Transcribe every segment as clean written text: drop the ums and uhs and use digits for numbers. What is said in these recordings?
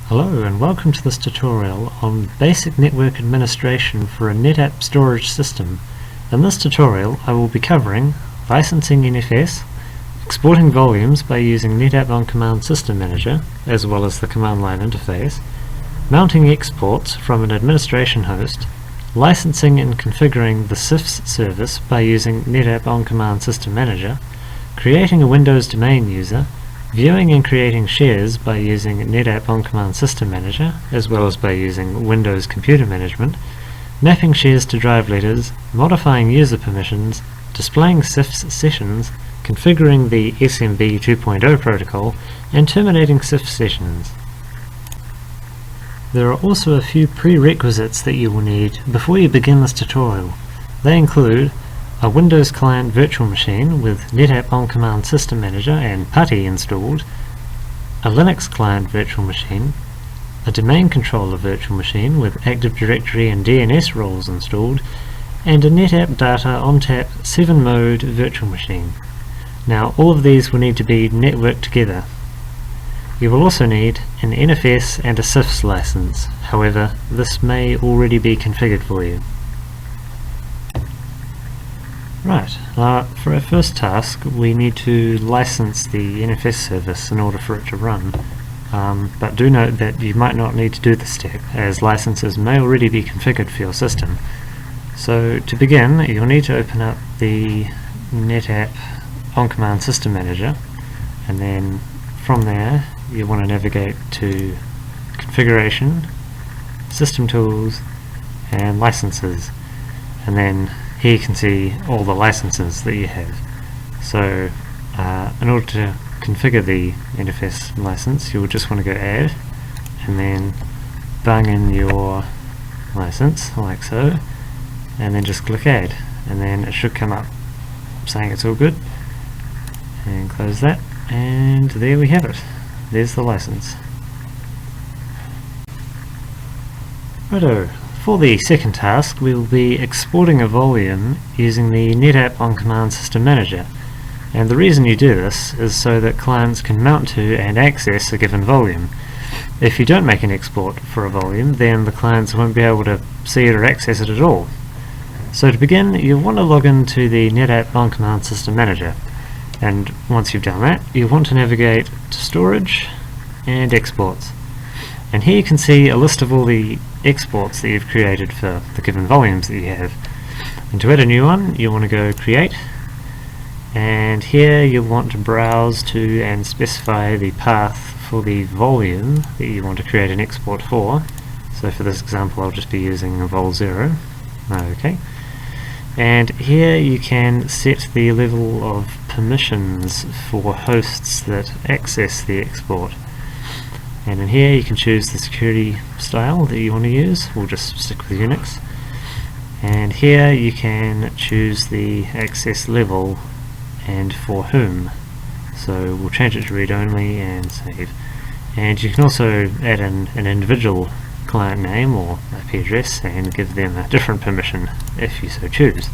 Hello and welcome to this tutorial on basic network administration for a NetApp storage system. In this tutorial I will be covering licensing NFS, exporting volumes by using NetApp On-Command System Manager as well as the command line interface, mounting exports from an administration host, licensing and configuring the CIFS service by using NetApp On-Command System Manager, creating a Windows domain user, viewing and creating shares by using NetApp On-Command System Manager, as well as by using Windows Computer Management, mapping shares to drive letters, modifying user permissions, displaying CIFS sessions, configuring the SMB 2.0 protocol, and terminating CIFS sessions. There are also a few prerequisites that you will need before you begin this tutorial. They include a Windows client virtual machine with NetApp On-Command System Manager and PuTTY installed, a Linux client virtual machine, a domain controller virtual machine with Active Directory and DNS roles installed, and a NetApp Data ONTAP 7 mode virtual machine. Now all of these will need to be networked together. You will also need an NFS and a CIFS license, however this may already be configured for you. Right, for our first task we need to license the NFS service in order for it to run, but do note that you might not need to do this step as licenses may already be configured for your system. So to begin you'll need to open up the NetApp On-Command System Manager, and then from there you want to navigate to Configuration, System Tools and Licenses, and then here you can see all the licenses that you have. So in order to configure the NFS license you'll just want to go Add and then bung in your license like so, and then just click Add, and then it should come up saying it's all good, and close that, and there we have it. There's the license. Righto. For the second task we will be exporting a volume using the NetApp On-Command System Manager, and the reason you do this is so that clients can mount to and access a given volume. If you don't make an export for a volume then the clients won't be able to see it or access it at all. So to begin you'll want to log into the NetApp On-Command System Manager, and once you've done that you want to navigate to Storage and Exports, and here you can see a list of all the exports that you've created for the given volumes that you have. And to add a new one you want to go Create, and here you'll want to browse to and specify the path for the volume that you want to create an export for. So for this example I'll just be using vol0. Okay. And here you can set the level of permissions for hosts that access the export. And in here you can choose the security style that you want to use. We'll just stick with Unix. And here you can choose the access level and for whom. So we'll change it to read only and save. And you can also add in an individual client name or IP address and give them a different permission if you so choose.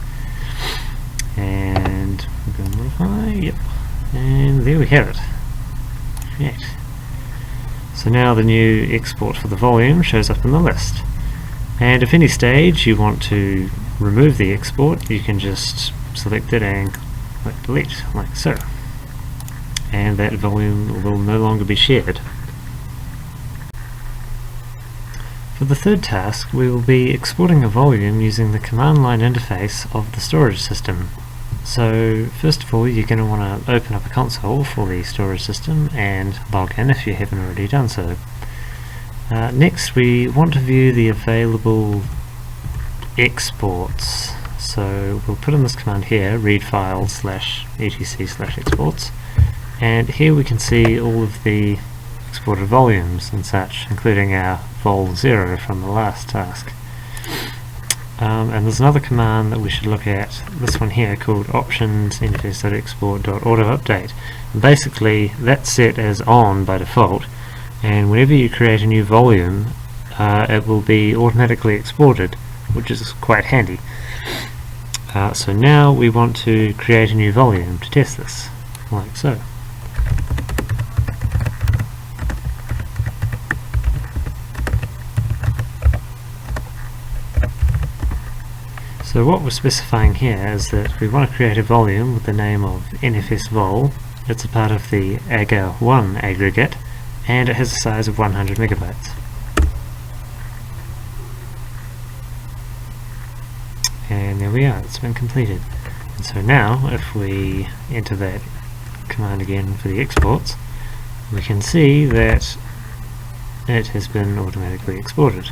And we're going to modify, yep. And there we have it. Right. So now the new export for the volume shows up in the list, and if any stage you want to remove the export you can just select it and click delete like so, and that volume will no longer be shared. For the third task we will be exporting a volume using the command line interface of the storage system. So first of all you're going to want to open up a console for the storage system and log in if you haven't already done so. Next we want to view the available exports. So we'll put in this command here, read file /etc/exports, and here we can see all of the exported volumes and such, including our vol0 from the last task. And there's another command that we should look at, this one here called options nfs.export.autoupdate. Basically that's set as on by default, and whenever you create a new volume it will be automatically exported, which is quite handy. So now we want to create a new volume to test this, like so. So what we're specifying here is that we want to create a volume with the name of NFS vol. It's a part of the AGA1 aggregate, and it has a size of 100 megabytes. And there we are, it's been completed. And so now, if we enter that command again for the exports, we can see that it has been automatically exported.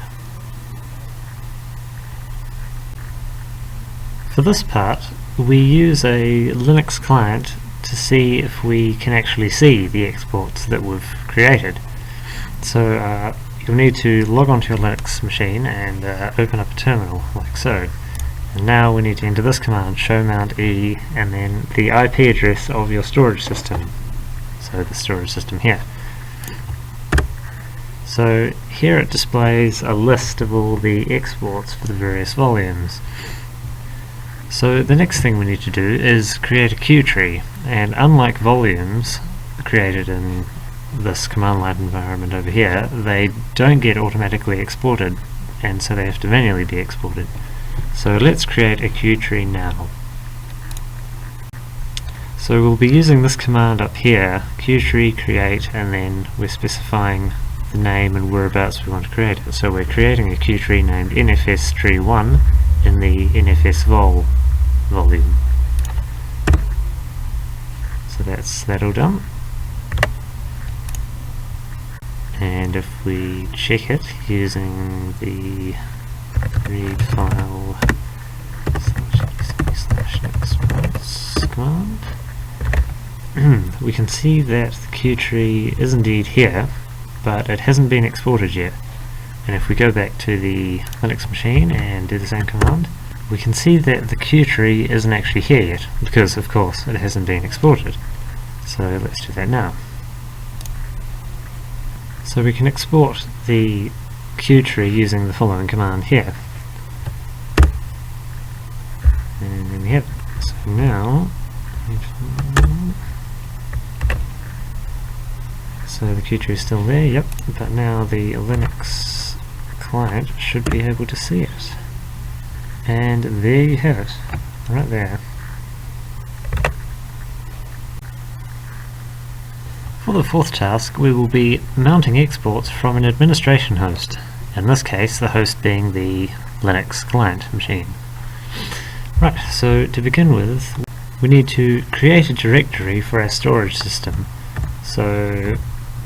For this part, we use a Linux client to see if we can actually see the exports that we've created. So you'll need to log onto your Linux machine and open up a terminal like so. And now we need to enter this command, show mount E, and then the IP address of your storage system. So the storage system here. So here it displays a list of all the exports for the various volumes. So the next thing we need to do is create a queue tree, and unlike volumes created in this command line environment over here, they don't get automatically exported, and so they have to manually be exported. So let's create a queue tree now. So we'll be using this command up here, queue tree create, and then we're specifying the name and whereabouts we want to create it. So we're creating a queue tree named NFS tree 1 in the NFS vol volume. So that's that all done. And if we check it using the read file /exports command, we can see that the queue tree is indeed here, but it hasn't been exported yet. And if we go back to the Linux machine and do the same command, we can see that the queue tree isn't actually here yet, because of course it hasn't been exported. So let's do that now. So we can export the queue tree using the following command here. And then we have it. So now, so the queue tree is still there, yep, but now the Linux client should be able to see it. And there you have it, right there. For the fourth task, we will be mounting exports from an administration host, in this case the host being the Linux client machine. Right, so to begin with, we need to create a directory for our storage system. So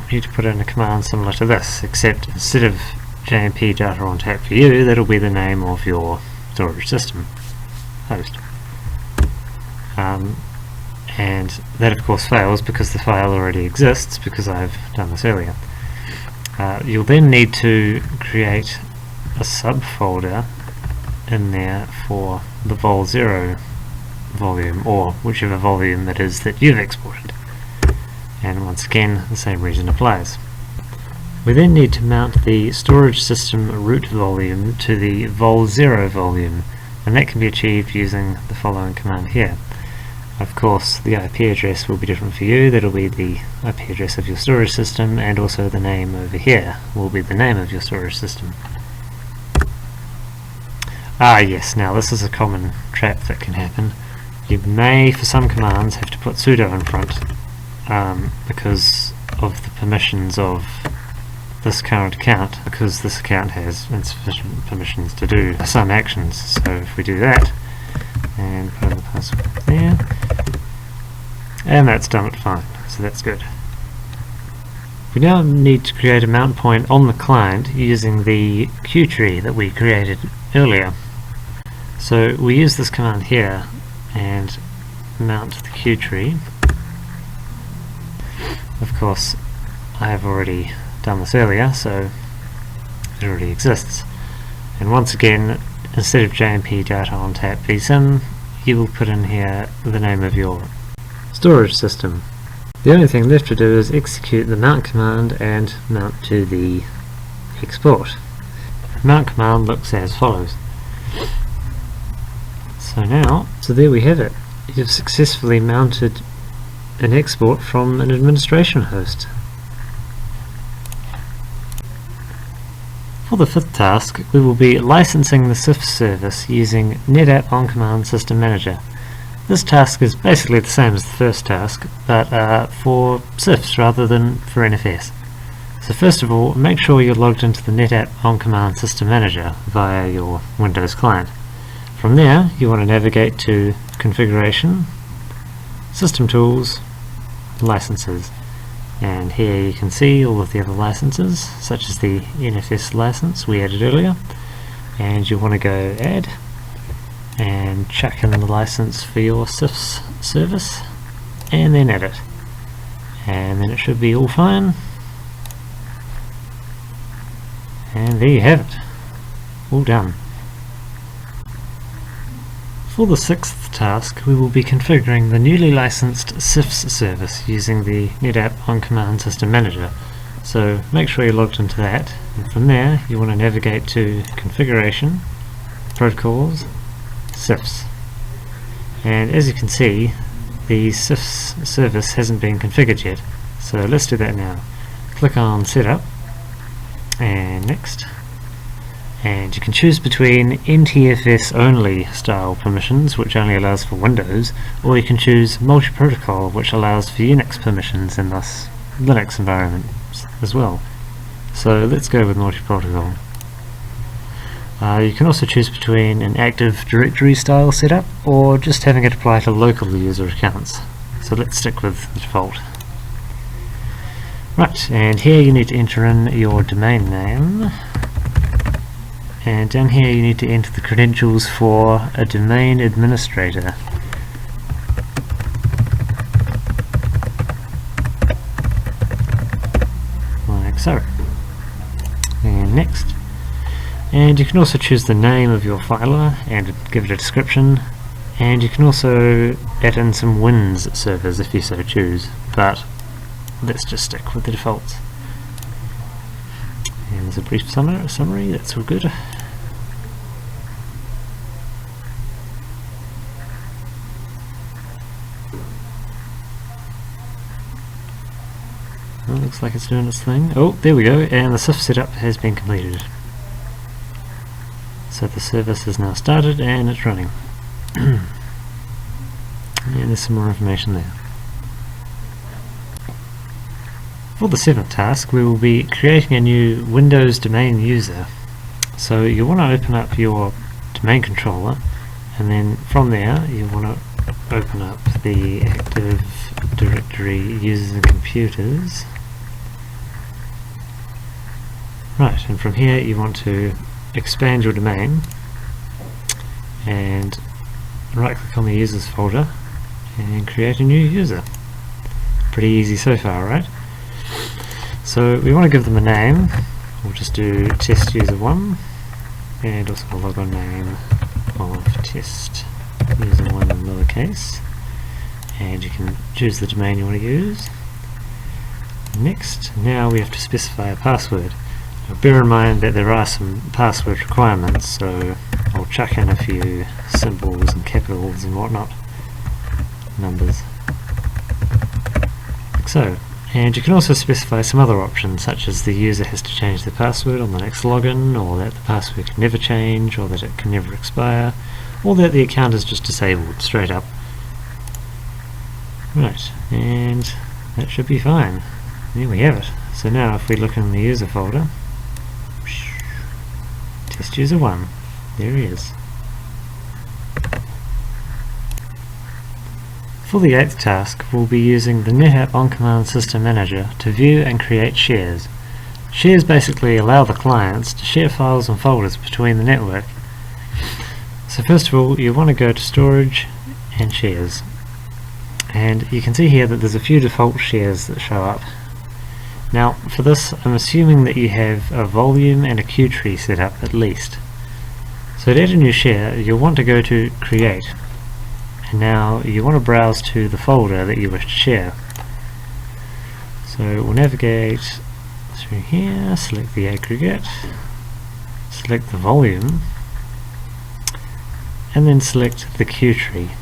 we need to put in a command similar to this, except instead of JMP data on tap for you, that'll be the name of your storage system host. And that of course fails because the file already exists, because I've done this earlier. You'll then need to create a subfolder in there for the vol0 volume, or whichever volume it is that you've exported. And once again, the same reason applies. We then need to mount the storage system root volume to the vol0 volume, and that can be achieved using the following command here. Of course, the IP address will be different for you. That'll be the IP address of your storage system, and also the name over here will be the name of your storage system. Ah yes, now this is a common trap that can happen. You may, for some commands, have to put sudo in front because of the permissions of this current account, because this account has insufficient permissions to do some actions. So if we do that and put in the password there, and that's done it fine, so that's good. We now need to create a mount point on the client using the queue tree that we created earlier. So we use this command here and mount the queue tree. Of course, I have already done this earlier, so it already exists. And once again, instead of JMP data on tap vsim, you will put in here the name of your storage system. The only thing left to do is execute the mount command and mount to the export. The mount command looks as follows. So there we have it. You've successfully mounted an export from an administration host. For the fifth task, we will be licensing the CIFS service using NetApp On-Command System Manager. This task is basically the same as the first task, but for CIFS rather than for NFS. So first of all, make sure you're logged into the NetApp On-Command System Manager via your Windows client. From there, you want to navigate to Configuration, System Tools, Licenses. And here you can see all of the other licenses, such as the NFS license we added earlier. And you want to go Add, and chuck in the license for your CIFS service, and then add it. And then it should be all fine. And there you have it. All done. For the sixth task, we will be configuring the newly licensed CIFS service using the NetApp On-Command System Manager. So make sure you're logged into that, and from there you want to navigate to Configuration, Protocols, CIFS. And as you can see, the CIFS service hasn't been configured yet, so let's do that now. Click on Setup, and Next. And you can choose between NTFS only style permissions, which only allows for Windows, or you can choose multi-protocol, which allows for Unix permissions and thus Linux environments as well. So let's go with multi-protocol. You can also choose between an Active Directory style setup or just having it apply to local user accounts. So let's stick with the default. Right, and here you need to enter in your domain name. And down here you need to enter the credentials for a domain administrator. Like so. And next. And you can also choose the name of your filer and give it a description. And you can also add in some WINS servers if you so choose, but let's just stick with the defaults. And there's a brief summary, that's all good. Well, looks like it's doing its thing. Oh, there we go, and the CIFS setup has been completed. So the service is now started and it's running. And there's some more information there. For the seventh task, we will be creating a new Windows domain user. So you want to open up your domain controller, and then from there you want to open up the Active Directory users and computers. Right, and from here you want to expand your domain and right click on the users folder and create a new user. Pretty easy so far, right? So we want to give them a name. We'll just do test user 1 and also a logon name of test user 1 in lowercase, and you can choose the domain you want to use. Next, now we have to specify a password. Now bear in mind that there are some password requirements, so I'll chuck in a few symbols and capitals and whatnot, numbers, like so. And you can also specify some other options, such as the user has to change their password on the next login, or that the password can never change, or that it can never expire, or that the account is just disabled straight up. Right, and that should be fine. There we have it. So now if we look in the user folder, test user 1, there he is. For the 8th task, we'll be using the NetApp On-Command System Manager to view and create shares. Shares basically allow the clients to share files and folders between the network. So first of all, you want to go to Storage and Shares. And you can see here that there's a few default shares that show up. Now, for this, I'm assuming that you have a volume and a queue tree set up at least. So to add a new share, you'll want to go to Create. And now you want to browse to the folder that you wish to share. So we'll navigate through here, select the aggregate, select the volume, and then select the queue tree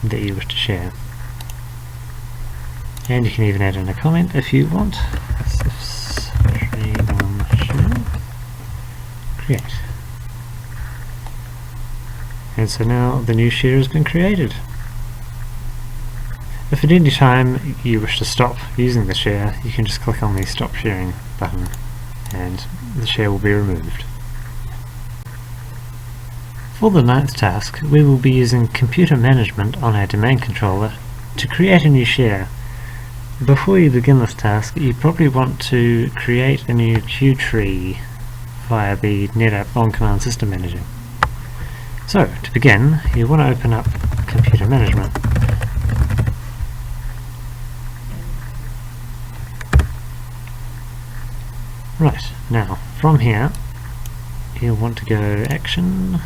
that you wish to share. And you can even add in a comment if you want. create. And so now the new share has been created. If at any time you wish to stop using the share, you can just click on the stop sharing button and the share will be removed. For the 9th task, we will be using computer management on our domain controller to create a new share. Before you begin this task, you probably want to create a new queue tree via the NetApp On-Command System Manager. So, to begin, you want to open up computer management. Right, now, from here, you'll want to go Action,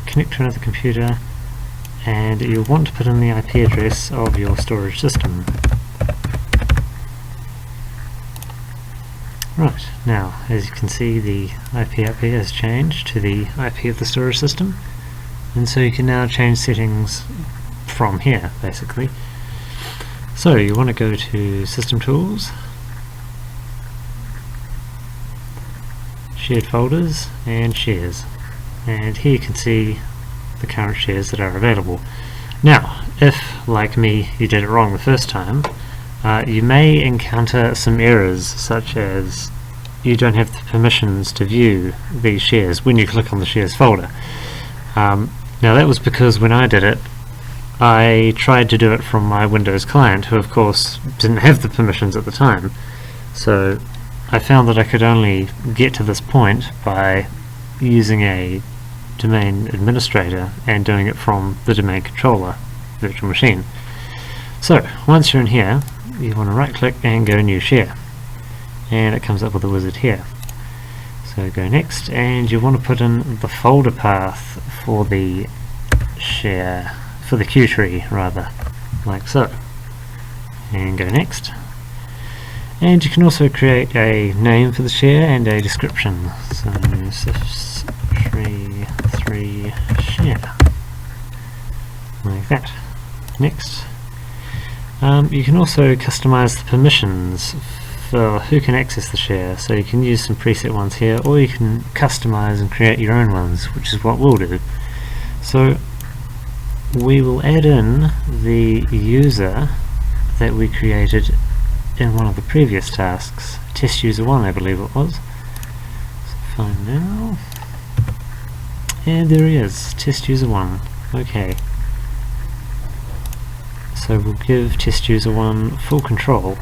Connect to another computer, and you'll want to put in the IP address of your storage system. Right, now, as you can see, the IP up here has changed to the IP of the storage system, and so you can now change settings from here, basically. So, you want to go to System Tools, Shared Folders, and Shares. And here you can see the current shares that are available. Now, if, like me, you did it wrong the first time, you may encounter some errors, such as you don't have the permissions to view these shares when you click on the shares folder. Now that was because when I did it, I tried to do it from my Windows client, who of course didn't have the permissions at the time. So I found that I could only get to this point by using a domain administrator and doing it from the domain controller virtual machine. So once you're in here, you want to right click and go New Share, and it comes up with a wizard here. So go Next, and you want to put in the folder path for the share, for the queue tree rather, like so, and go Next. And you can also create a name for the share and a description. So sifs 3 share, like that. Next. You can also customize the permissions for who can access the share, so you can use some preset ones here, or you can customize and create your own ones, which is what we'll do. So we will add in the user that we created in one of the previous tasks, test user 1 I believe it was. So find now, and there he is, test user 1. Okay, so we'll give test user 1 full control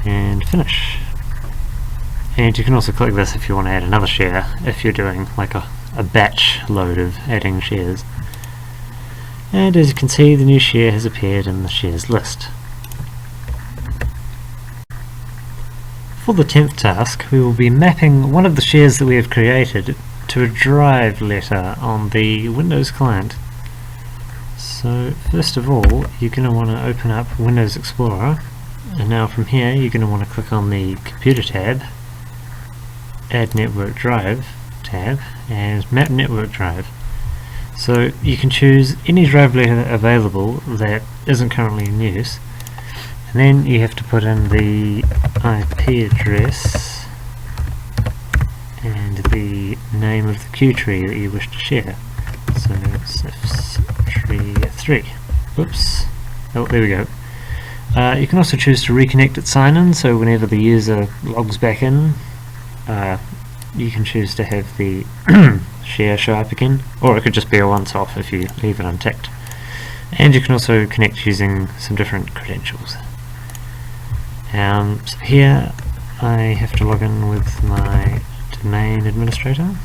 and finish. And you can also click this if you want to add another share, if you're doing like a batch load of adding shares. And as you can see, the new share has appeared in the shares list. For the 10th task, we will be mapping one of the shares that we have created to a drive letter on the Windows client. So first of all, you're going to want to open up Windows Explorer, and now from here you're going to want to click on the Computer tab, Add Network Drive tab, and Map Network Drive. So you can choose any drive letter available that isn't currently in use, and then you have to put in the IP address and the name of the queue tree that you wish to share. So it's tree 3. Oops. Oh, there we go. You can also choose to reconnect at sign-in, so whenever the user logs back in, you can choose to have the share show up again, or it could just be a once-off if you leave it unticked. And you can also connect using some different credentials. So here I have to log in with my domain administrator.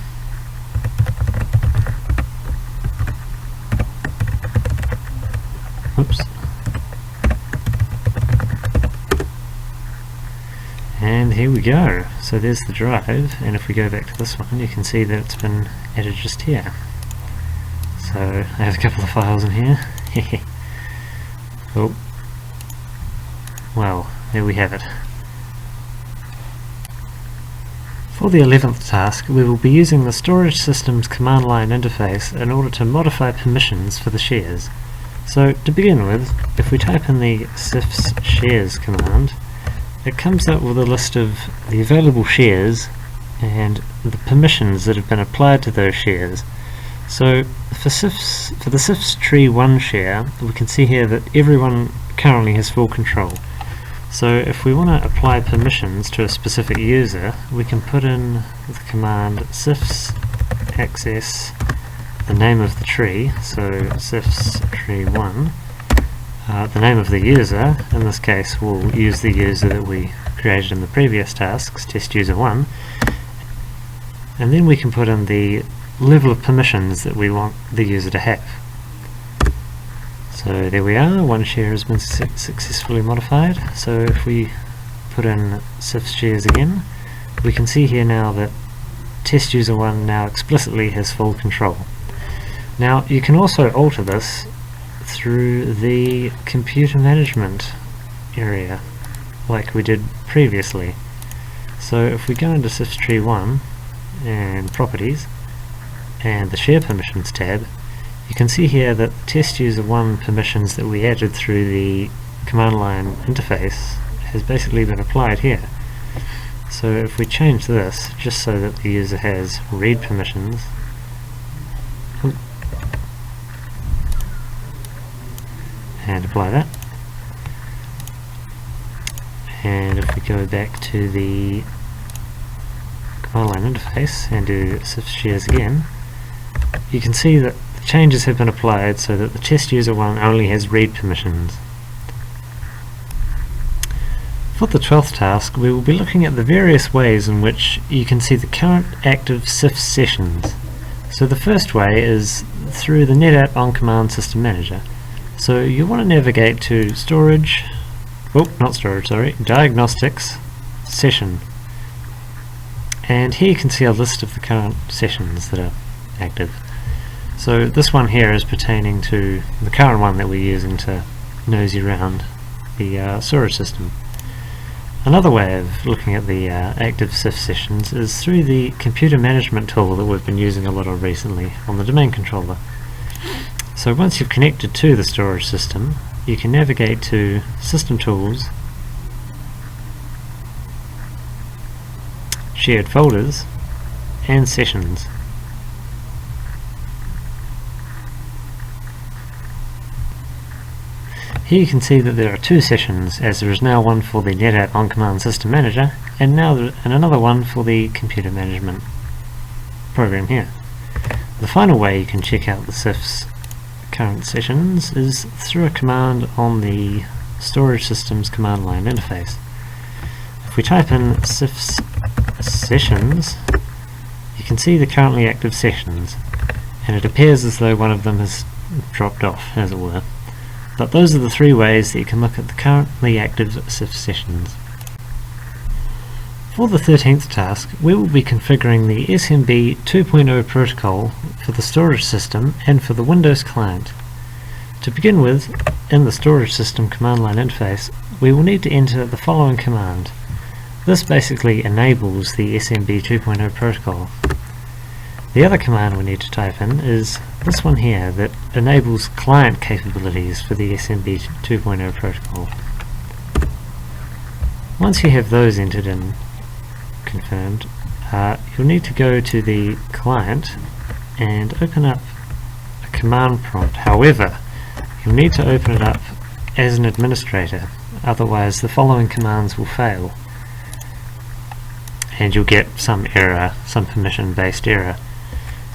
Oops. And here we go. So there's the drive, and if we go back to this one, you can see that it's been added just here. So I have a couple of files in here. Oh. Well, there we have it. For the 11th task, we will be using the storage system's command line interface in order to modify permissions for the shares. So to begin with, if we type in the sifs shares command, it comes up with a list of the available shares and the permissions that have been applied to those shares. So for the CIFS tree 1 share, we can see here that everyone currently has full control. So if we want to apply permissions to a specific user, we can put in the command CIFS access the name of the tree, so CIFS tree 1, the name of the user. In this case we'll use the user that we created in the previous tasks, test user 1, and then we can put in the level of permissions that we want the user to have. So there we are, one share has been successfully modified. So if we put in CIFS shares again, we can see here now that test user 1 now explicitly has full control. Now you can also alter this through the computer management area like we did previously. So if we go into CIFS tree 1 and properties and the share permissions tab, you can see here that test user 1 permissions that we added through the command line interface has basically been applied here. So if we change this just so that the user has read permissions, and apply that, and if we go back to the command line interface and do CIFS shares again, you can see that changes have been applied so that the test user 1 only has read permissions. For the 12th task, we will be looking at the various ways in which you can see the current active CIFS sessions. So the first way is through the NetApp On-Command System Manager. So you want to navigate to Diagnostics, Session. And here you can see a list of the current sessions that are active. So this one here is pertaining to the current one that we're using to nosy around the storage system. Another way of looking at the active CIFS sessions is through the computer management tool that we've been using a lot of recently on the domain controller. So once you've connected to the storage system, you can navigate to System Tools, Shared Folders, and Sessions. Here you can see that there are two sessions, as there is now one for the NetApp On-Command System Manager and another one for the computer management program here. The final way you can check out the CIFS current sessions is through a command on the storage system's command line interface. If we type in CIFS sessions, you can see the currently active sessions, and it appears as though one of them has dropped off, as it were. But those are the three ways that you can look at the currently active CIFS sessions. For the 13th task, we will be configuring the SMB 2.0 protocol for the storage system and for the Windows client. To begin with, in the storage system command line interface, we will need to enter the following command. This basically enables the SMB 2.0 protocol. The other command we need to type in is this one here that enables client capabilities for the SMB 2.0 protocol. Once you have those entered and confirmed, you'll need to go to the client and open up a command prompt. However, you'll need to open it up as an administrator, otherwise the following commands will fail and you'll get some error, some permission based error.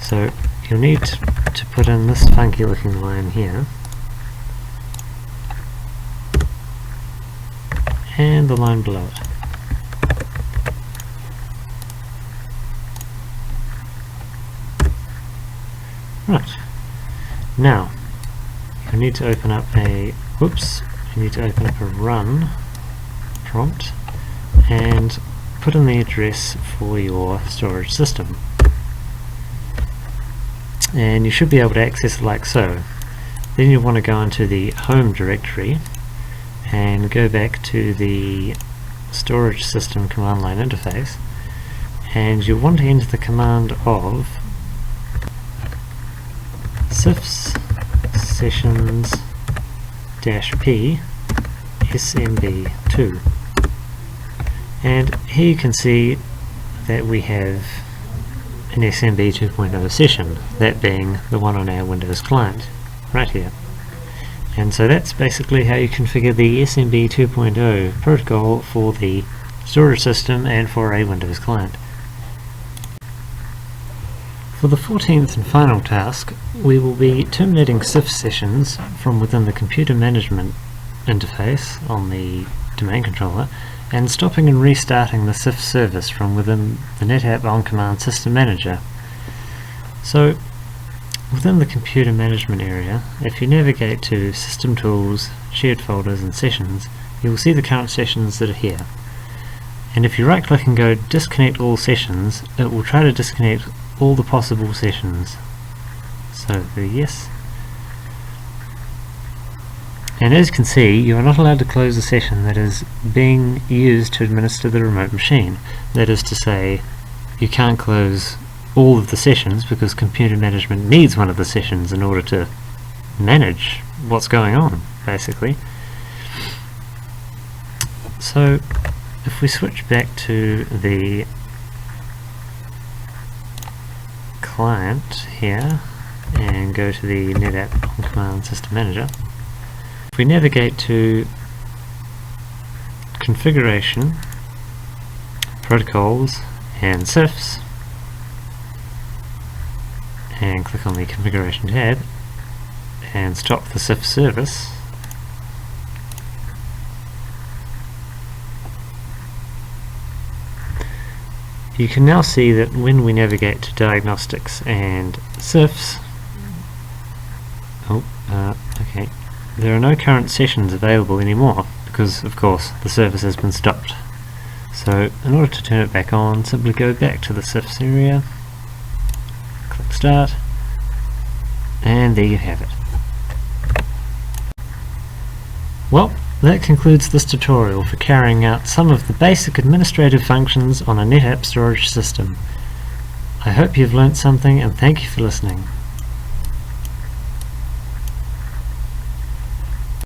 So you'll need to put in this funky looking line here and the line below it. Right, now you need to open up a run prompt and put in the address for your storage system, and you should be able to access it like so. Then you want to go into the home directory and go back to the storage system command line interface, and you want to enter the command of CIFS sessions -p smb2. And here you can see that we have an SMB 2.0 session, that being the one on our Windows client, right here. And so that's basically how you configure the SMB 2.0 protocol for the storage system and for a Windows client. For the 14th and final task, we will be terminating CIF sessions from within the computer management interface on the domain controller and stopping and restarting the CIF service from within the NetApp On-Command System Manager. So, within the computer management area, if you navigate to System Tools, Shared Folders and Sessions, you will see the current sessions that are here. And if you right click and go Disconnect All Sessions, it will try to disconnect all the possible sessions. So the yes. And as you can see, you are not allowed to close a session that is being used to administer the remote machine. That is to say, you can't close all of the sessions because computer management needs one of the sessions in order to manage what's going on, basically. So if we switch back to the client here and go to the NetApp On-Command System Manager, if we navigate to Configuration, Protocols and CIFs and click on the Configuration tab and stop the CIF service, you can now see that when we navigate to Diagnostics and CIFs, okay, there are no current sessions available anymore because, of course, the service has been stopped. So, in order to turn it back on, simply go back to the CIFs area, click Start, and there you have it. Well, that concludes this tutorial for carrying out some of the basic administrative functions on a NetApp storage system. I hope you've learnt something and thank you for listening.